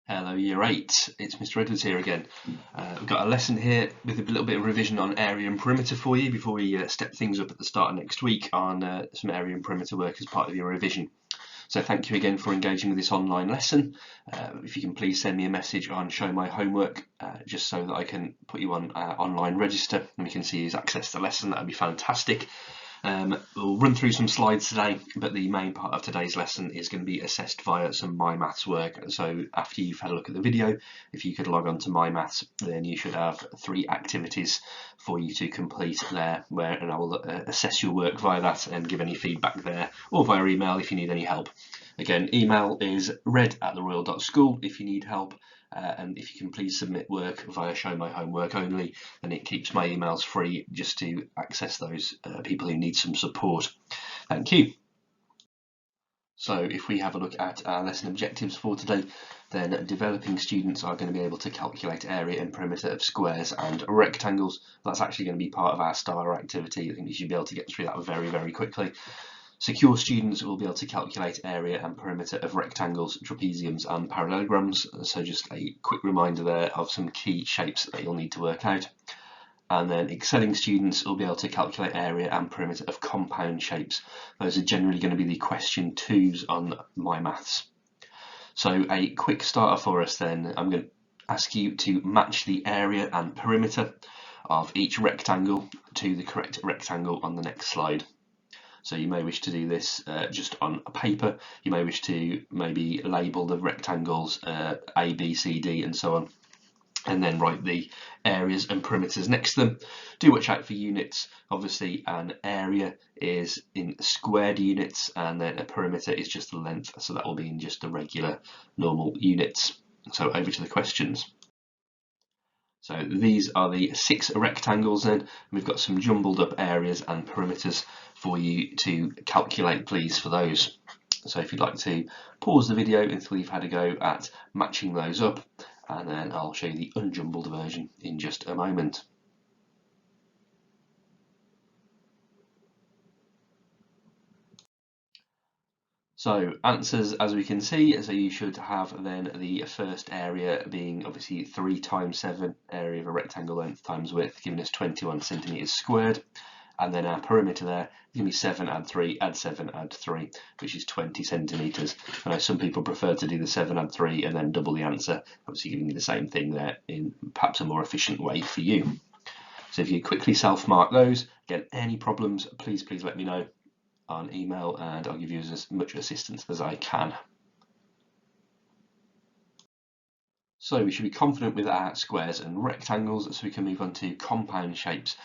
Hello Year 8, it's Mr Edwards here again. We've got a lesson here with a little bit of revision on area and perimeter for you before we step things up at the start of next week on some area and perimeter work as part of your revision. So thank you again for engaging with this online lesson. If you can please send me a message on Show My Homework just so that I can put you on online register and we can see who's accessed the lesson. That would be fantastic. We'll run through some slides today, but the main part of today's lesson is going to be assessed via some My Maths work. So after you've had a look at the video, if you could log on to My Maths, then you should have 3 activities for you to complete there, and I will assess your work via that and give any feedback there, or via email if you need any help. Again, email is red@theroyal.school if you need help. And if you can please submit work via Show My Homework only, then it keeps my emails free just to access those people who need some support. Thank you. So if we have a look at our lesson objectives for today, then developing students are going to be able to calculate area and perimeter of squares and rectangles. That's actually going to be part of our STAR activity. I think you should be able to get through that very, very quickly. Secure students will be able to calculate area and perimeter of rectangles, trapeziums and parallelograms. So just a quick reminder there of some key shapes that you'll need to work out. And then excelling students will be able to calculate area and perimeter of compound shapes. Those are generally going to be the question 2s on My Maths. So a quick starter for us then, I'm going to ask you to match the area and perimeter of each rectangle to the correct rectangle on the next slide. So you may wish to do this just on a paper. You may wish to maybe label the rectangles A, B, C, D and so on, and then write the areas and perimeters next to them. Do watch out for units. Obviously an area is in squared units and then a perimeter is just the length, so that will be in just the regular normal units. So over to the questions. So these are the 6 rectangles then. We've got some jumbled up areas and perimeters for you to calculate, please, for those. So if you'd like to pause the video until you've had a go at matching those up, and then I'll show you the unjumbled version in just a moment. So answers, as we can see, so you should have then the first area being obviously 3 times 7, area of a rectangle length times width, giving us 21 centimetres squared. And then our perimeter there is going to be 7 add 3 add 7 add 3, which is 20 centimetres. I know some people prefer to do the 7 add 3 and then double the answer, obviously giving you the same thing there in perhaps a more efficient way for you. So if you quickly self-mark those, again, any problems, please let me know on email and I'll give you as much assistance as I can. So we should be confident with our squares and rectangles, so we can move on to compound shapes,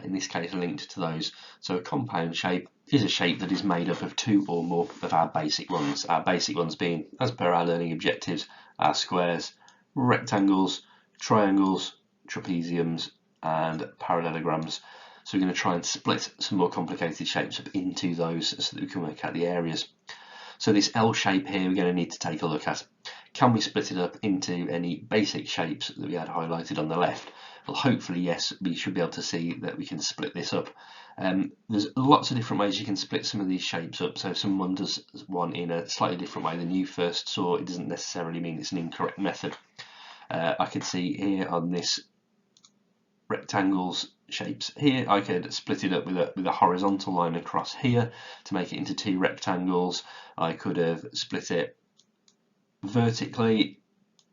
in this case linked to those. So a compound shape is a shape that is made up of 2 or more of our basic ones. Our basic ones being, as per our learning objectives, our squares, rectangles, triangles, trapeziums and parallelograms. So we're going to try and split some more complicated shapes up into those so that we can work out the areas. So this L shape here we're going to need to take a look at. Can we split it up into any basic shapes that we had highlighted on the left? Well, hopefully yes, we should be able to see that we can split this up. There's lots of different ways you can split some of these shapes up, so if someone does one in a slightly different way than you first saw, it doesn't necessarily mean it's an incorrect method. I could see here on this rectangles shapes here, I could split it up with a horizontal line across here to make it into 2 rectangles. I could have split it vertically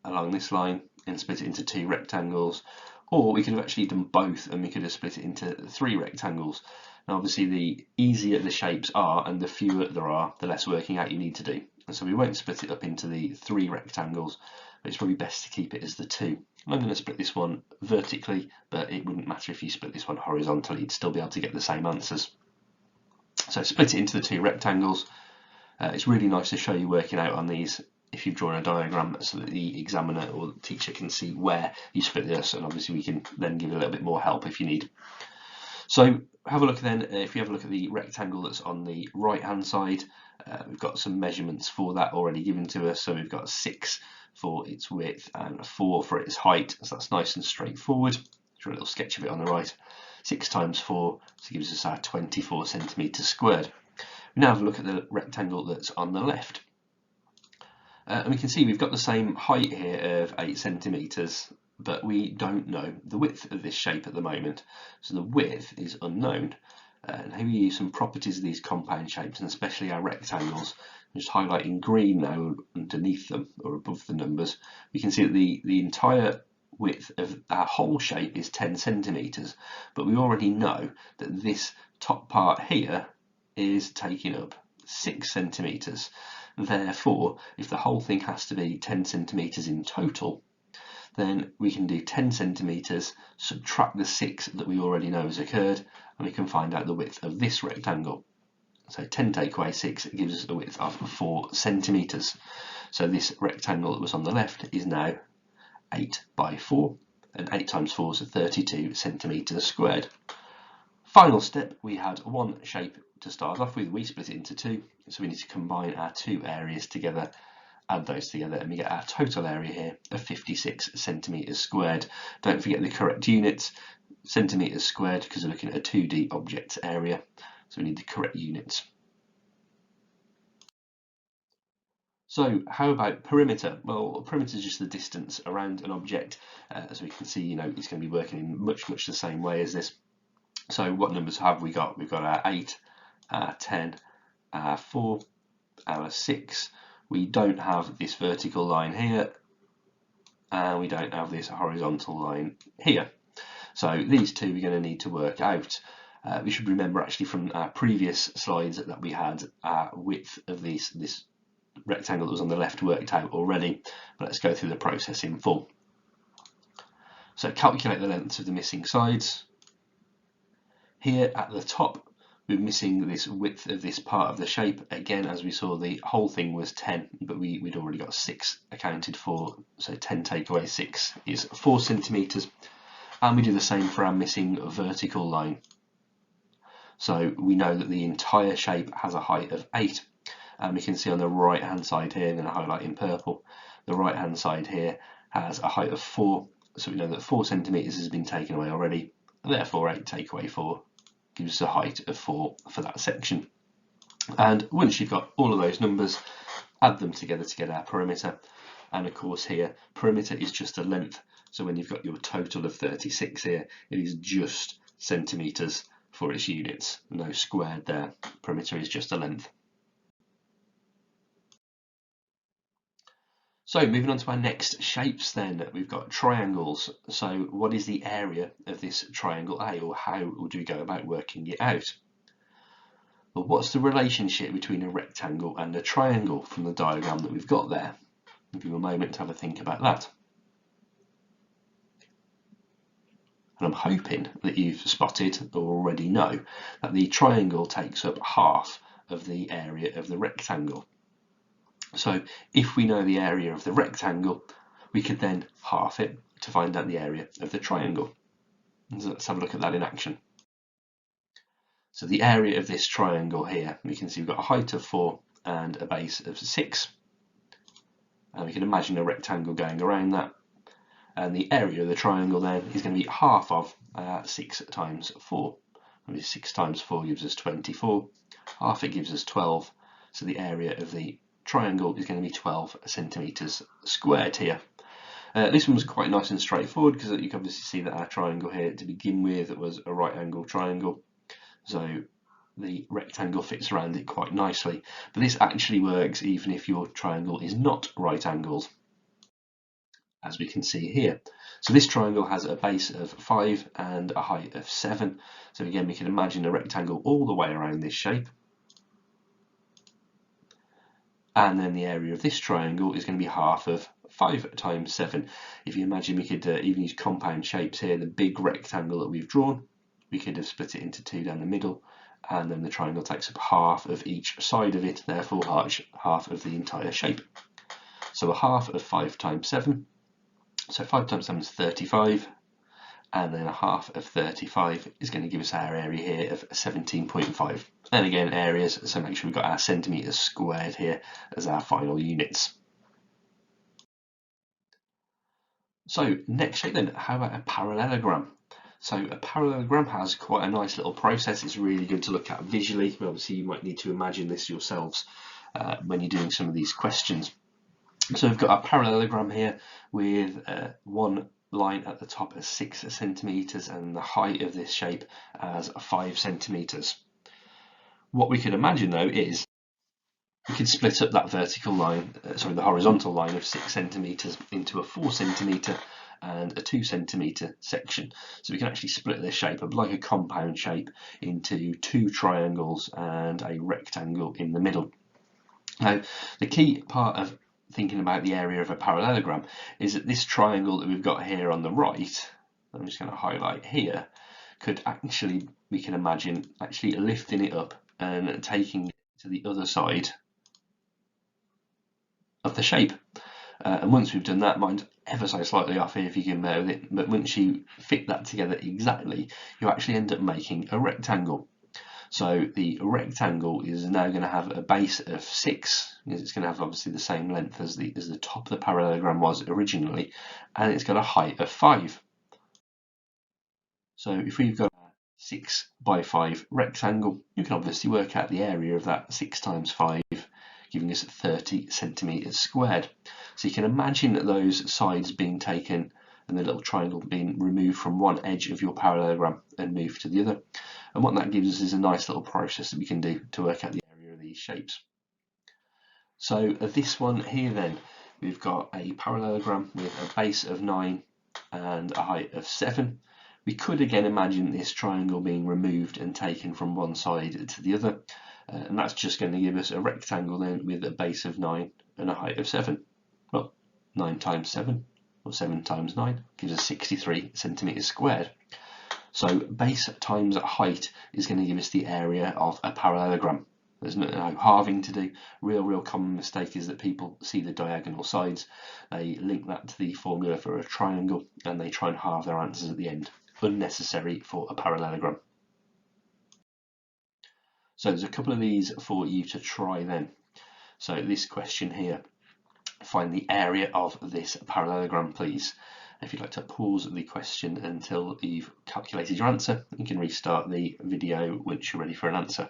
along this line and split it into 2 rectangles, or we could have actually done both and we could have split it into 3 rectangles. Now obviously the easier the shapes are and the fewer there are, the less working out you need to do. And so we won't split it up into the 3 rectangles, but it's probably best to keep it as the 2. I'm going to split this one vertically, but it wouldn't matter if you split this one horizontally, you'd still be able to get the same answers. So split it into the 2 rectangles. It's really nice to show you working out on these if you've drawn a diagram so that the examiner or the teacher can see where you split this, and obviously we can then give a little bit more help if you need. So have a look then, if you have a look at the rectangle that's on the right hand side, we've got some measurements for that already given to us. So we've got 6 for its width and 4 for its height, so that's nice and straightforward. Draw a little sketch of it on the right. 6 times 4, so gives us our 24 centimetres squared. We now have a look at the rectangle that's on the left. And we can see we've got the same height here of 8 centimetres, but we don't know the width of this shape at the moment. So the width is unknown. And here we use some properties of these compound shapes, and especially our rectangles. I'm just highlighting green now underneath them, or above the numbers. We can see that the entire width of our whole shape is 10 centimetres, but we already know that this top part here is taking up 6 centimetres. Therefore, if the whole thing has to be 10 centimetres in total, then we can do 10 centimetres, subtract the 6 that we already know has occurred, and we can find out the width of this rectangle. So 10 take away 6 gives us a width of 4 centimetres. So this rectangle that was on the left is now 8 by 4, and 8 times 4 is 32 centimetres squared. Final step, we had one shape to start off with. We split it into two, so we need to combine our two areas together, add those together, and we get our total area here of 56 centimetres squared. Don't forget the correct units, centimetres squared, because we're looking at a 2D object area, so we need the correct units. So how about perimeter? Well, perimeter is just the distance around an object. As we can see, it's going to be working in much the same way as this. So what numbers have we got? We've got our 8, our 10, our 4, our 6. We don't have this vertical line here, and we don't have this horizontal line here. So these two we're going to need to work out. We should remember actually from our previous slides that we had our width of this rectangle that was on the left worked out already. But let's go through the process in full. So calculate the lengths of the missing sides. Here at the top, we're missing this width of this part of the shape. Again, as we saw, the whole thing was 10, but we'd already got 6 accounted for. So 10 take away 6 is 4 centimetres. And we do the same for our missing vertical line. So we know that the entire shape has a height of 8. And we can see on the right hand side here, I'm going to highlight in purple, the right hand side here has a height of 4. So we know that 4 centimetres has been taken away already. Therefore 8 take away 4 gives us a height of 4 for that section. And once you've got all of those numbers, add them together to get our perimeter. And of course here, perimeter is just a length. So when you've got your total of 36 here, it is just centimetres for its units. No squared there. Perimeter is just a length. So moving on to our next shapes then, we've got triangles. So what is the area of this triangle A, or how would we go about working it out? Well, what's the relationship between a rectangle and a triangle from the diagram that we've got there? I'll give you a moment to have a think about that. And I'm hoping that you've spotted or already know that the triangle takes up half of the area of the rectangle. So if we know the area of the rectangle, we could then half it to find out the area of the triangle. So let's have a look at that in action. So the area of this triangle here, we can see we've got a height of 4 and a base of 6. And we can imagine a rectangle going around that. And the area of the triangle then is going to be half of 6 times 4. 6 times 4 gives us 24. Half it gives us 12. So the area of the triangle is going to be 12 centimetres squared here. This one was quite nice and straightforward because you can obviously see that our triangle here to begin with it was a right angle triangle, so the rectangle fits around it quite nicely. But this actually works even if your triangle is not right angled, as we can see here. So this triangle has a base of 5 and a height of 7. So again, we can imagine a rectangle all the way around this shape. And then the area of this triangle is going to be half of 5 times 7. If you imagine, we could even use compound shapes here. The big rectangle that we've drawn, we could have split it into 2 down the middle, and then the triangle takes up half of each side of it, therefore half of the entire shape. So a half of 5 times 7, so 5 times 7 is 35, and then a half of 35 is going to give us our area here of 17.5. And again, areas, so make sure we've got our centimetres squared here as our final units. So next shape then, how about a parallelogram? So a parallelogram has quite a nice little process. It's really good to look at visually. Obviously you might need to imagine this yourselves when you're doing some of these questions. So we've got a parallelogram here with one line at the top as 6 centimeters and the height of this shape as 5 centimeters. What we can imagine though is we could split up that vertical line, the horizontal line of 6 centimeters into a 4 centimeter and a 2 centimeter section. So we can actually split this shape up like a compound shape into 2 triangles and a rectangle in the middle. Now, the key part of thinking about the area of a parallelogram is that this triangle that we've got here on the right, I'm just going to highlight here, could actually, we can imagine, actually lifting it up and taking it to the other side of the shape. And once we've done that, mine's ever so slightly off here if you can bear with it, but once you fit that together exactly, you actually end up making a rectangle. So the rectangle is now going to have a base of 6, because it's going to have obviously the same length as the top of the parallelogram was originally, and it's got a height of 5. So if we've got a 6 by 5 rectangle, you can obviously work out the area of that 6 times 5, giving us 30 centimeters squared. So you can imagine that those sides being taken and the little triangle being removed from one edge of your parallelogram and moved to the other. And what that gives us is a nice little process that we can do to work out the area of these shapes. So this one here then, we've got a parallelogram with a base of 9 and a height of 7. We could again imagine this triangle being removed and taken from one side to the other, and that's just going to give us a rectangle then with a base of 9 and a height of 7. Well, 9 times 7, or 7 times 9, gives us 63 centimeters squared. So base times height is going to give us the area of a parallelogram. There's no halving to do. Real common mistake is that people see the diagonal sides, they link that to the formula for a triangle, and they try and halve their answers at the end. Unnecessary for a parallelogram. So there's a couple of these for you to try then. So this question here, find the area of this parallelogram, please. If you'd like to pause the question until you've calculated your answer, you can restart the video once you're ready for an answer.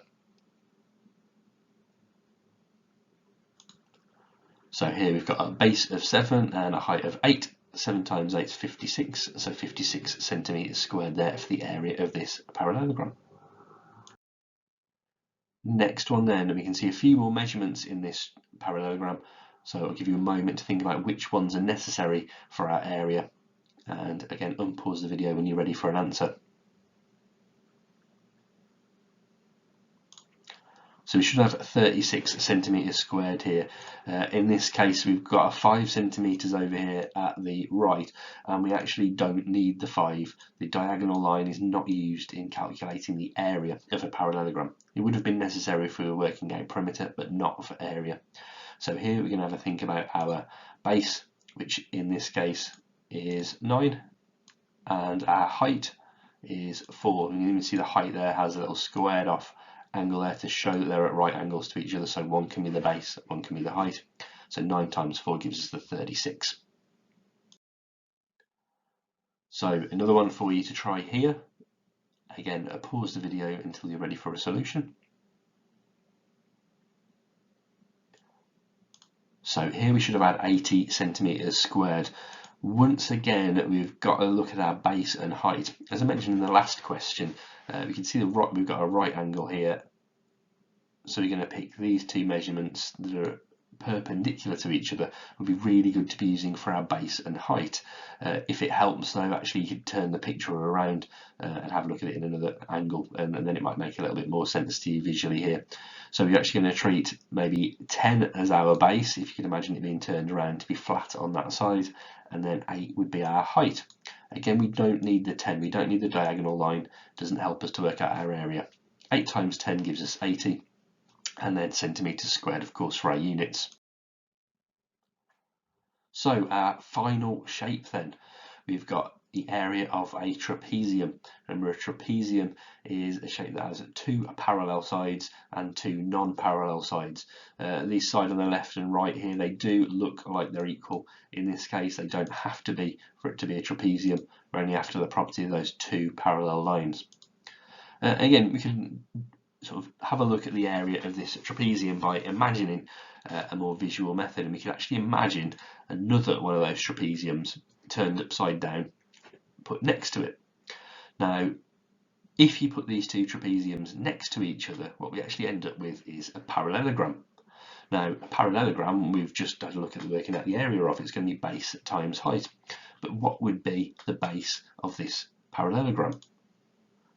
So here we've got a base of 7 and a height of 8. 7 times 8 is 56, so 56 centimeters squared there for the area of this parallelogram. Next one then, we can see a few more measurements in this parallelogram, so I'll give you a moment to think about which ones are necessary for our area, and again unpause the video when you're ready for an answer. So we should have 36 centimeters squared here. In this case, we've got 5 centimeters over here at the right, and we actually don't need the 5. The diagonal line is not used in calculating the area of a parallelogram. It would have been necessary if we were working out perimeter, but not for area. So here we're going to have a think about our base, which in this case is 9, and our height is 4. You can even see the height there has a little squared off angle there to show that they're at right angles to each other, so one can be the base, one can be the height. So 9 times 4 gives us the 36. So another one for you to try here. Again, pause the video until you're ready for a solution. So here we should have had 80 centimeters squared. Once again, we've got to look at our base and height. As I mentioned in the last question, we can see we've got a right angle here. So we're going to pick these two measurements that are perpendicular to each other. It would be really good to be using for our base and height. If it helps though, actually you could turn the picture around and have a look at it in another angle, and then it might make a little bit more sense to you visually here. So we're actually going to treat maybe 10 as our base, if you can imagine it being turned around to be flat on that side, and then 8 would be our height. Again, we don't need the 10, we don't need the diagonal line, it doesn't help us to work out our area. 8 times 10 gives us 80, and then centimeters squared, of course, for our units. So our final shape then, we've got the area of a trapezium. Remember, a trapezium is a shape that has 2 parallel sides and 2 non-parallel sides. These sides on the left and right here, they do look like they're equal. In this case, they don't have to be for it to be a trapezium. We're only after the property of those 2 parallel lines. Again, we can sort of have a look at the area of this trapezium by imagining a more visual method, and we can actually imagine another one of those trapeziums turned upside down, put next to it. Now, if you put these two trapeziums next to each other, what we actually end up with is a parallelogram. Now, a parallelogram, we've just had a look at working out the area of, it's going to be base times height. But what would be the base of this parallelogram?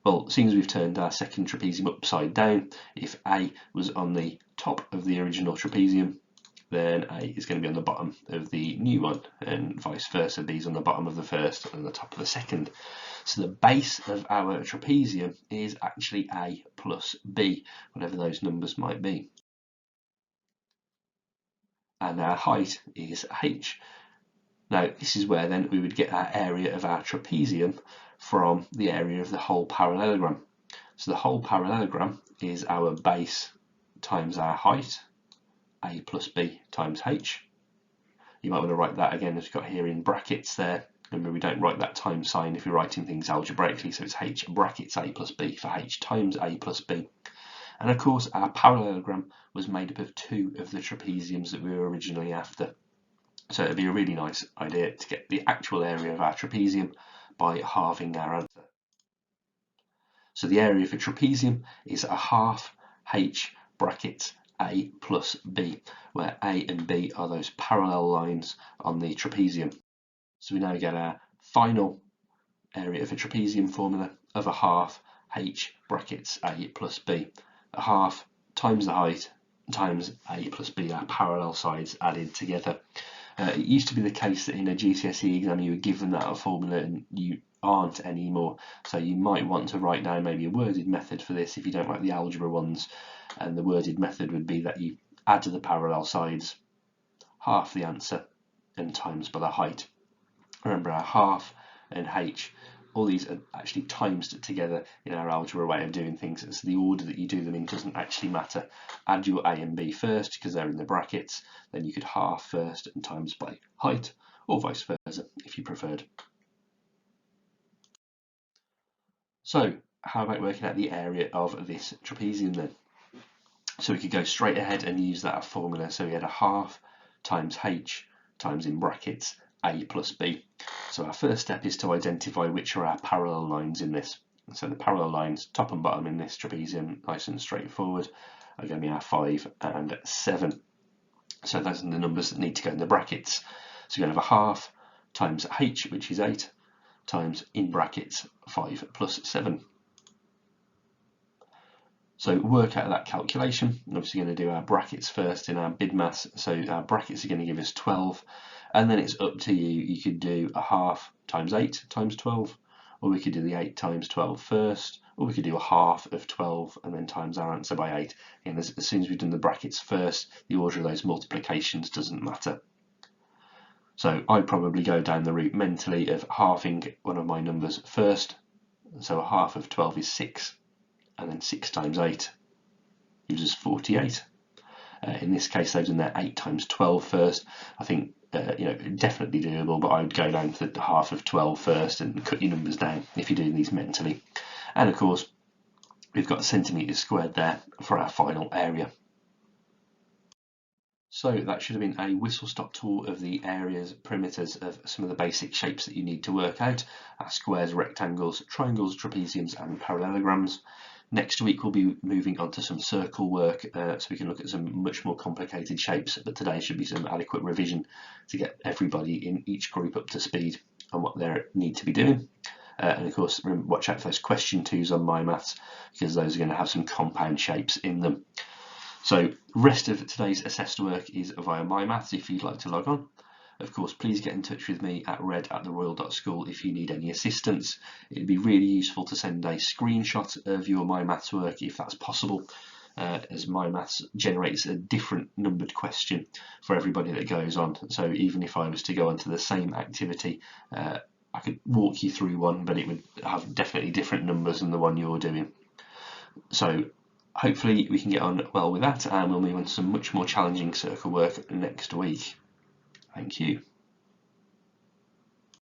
Well, seeing as we've turned our second trapezium upside down, if A was on the top of the original trapezium, then A is going to be on the bottom of the new one, and vice versa, B is on the bottom of the first and the top of the second. So the base of our trapezium is actually A plus B, whatever those numbers might be. And our height is H. Now, this is where then we would get our area of our trapezium from the area of the whole parallelogram. So the whole parallelogram is our base times our height, A plus B times H. You might want to write that again as we've got here in brackets there. Remember, we don't write that times sign if you're writing things algebraically, so it's H brackets A plus B for H times A plus B. And of course, our parallelogram was made up of two of the trapeziums that we were originally after. So it'd be a really nice idea to get the actual area of our trapezium by halving our answer. So the area of a trapezium is a half H brackets A plus B, where A and B are those parallel lines on the trapezium. So we now get our final area of a trapezium formula of a half H brackets A plus B. A half times the height times A plus B, our parallel sides added together. It used to be the case that in a GCSE exam you were given that formula and you aren't anymore, so you might want to write down maybe a worded method for this if you don't like the algebra ones, and the worded method would be that you add to the parallel sides half the answer and times by the height. Remember, our half and H, all these are actually times together in our algebra way of doing things, so the order that you do them in doesn't actually matter. Add your A and B first because they're in the brackets, then you could half first and times by height, or vice versa if you preferred. So how about working out the area of this trapezium then? So we could go straight ahead and use that formula. So we had a half times H times in brackets A plus B. So our first step is to identify which are our parallel lines in this. So the parallel lines, top and bottom in this trapezium, nice and straightforward, are going to be our 5 and 7. So those are the numbers that need to go in the brackets. So we're going to have a half times H, which is 8, times in brackets 5 plus 7. So work out that calculation. I'm obviously going to do our brackets first in our BIDMAS. So our brackets are going to give us 12. And then it's up to you. You could do a half times 8 times 12, or we could do the 8 times 12 first, or we could do a half of 12 and then times our answer by 8. And as soon as we've done the brackets first, the order of those multiplications doesn't matter. So I'd probably go down the route mentally of halving one of my numbers first. So a half of 12 is 6, and then 6 times 8 gives us 48. In this case, they've done their 8 times 12 first. I think definitely doable, but I would go down to the half of 12 first and cut your numbers down if you're doing these mentally. And of course, we've got centimetres squared there for our final area. So that should have been a whistle-stop tour of the areas, perimeters of some of the basic shapes that you need to work out: our squares, rectangles, triangles, trapeziums and parallelograms. Next week we'll be moving on to some circle work, so we can look at some much more complicated shapes, but today should be some adequate revision to get everybody in each group up to speed on what they need to be doing. And of course, watch out for those question 2s on MyMaths, because those are going to have some compound shapes in them. So rest of today's assessed work is via MyMaths if you'd like to log on. Of course, please get in touch with me at red@theroyal.school if you need any assistance. It'd be really useful to send a screenshot of your MyMaths work if that's possible, as MyMaths generates a different numbered question for everybody that goes on. So even if I was to go onto the same activity, I could walk you through one, but it would have definitely different numbers than the one you're doing. So hopefully we can get on well with that, and we'll move on to some much more challenging circle work next week. Thank you.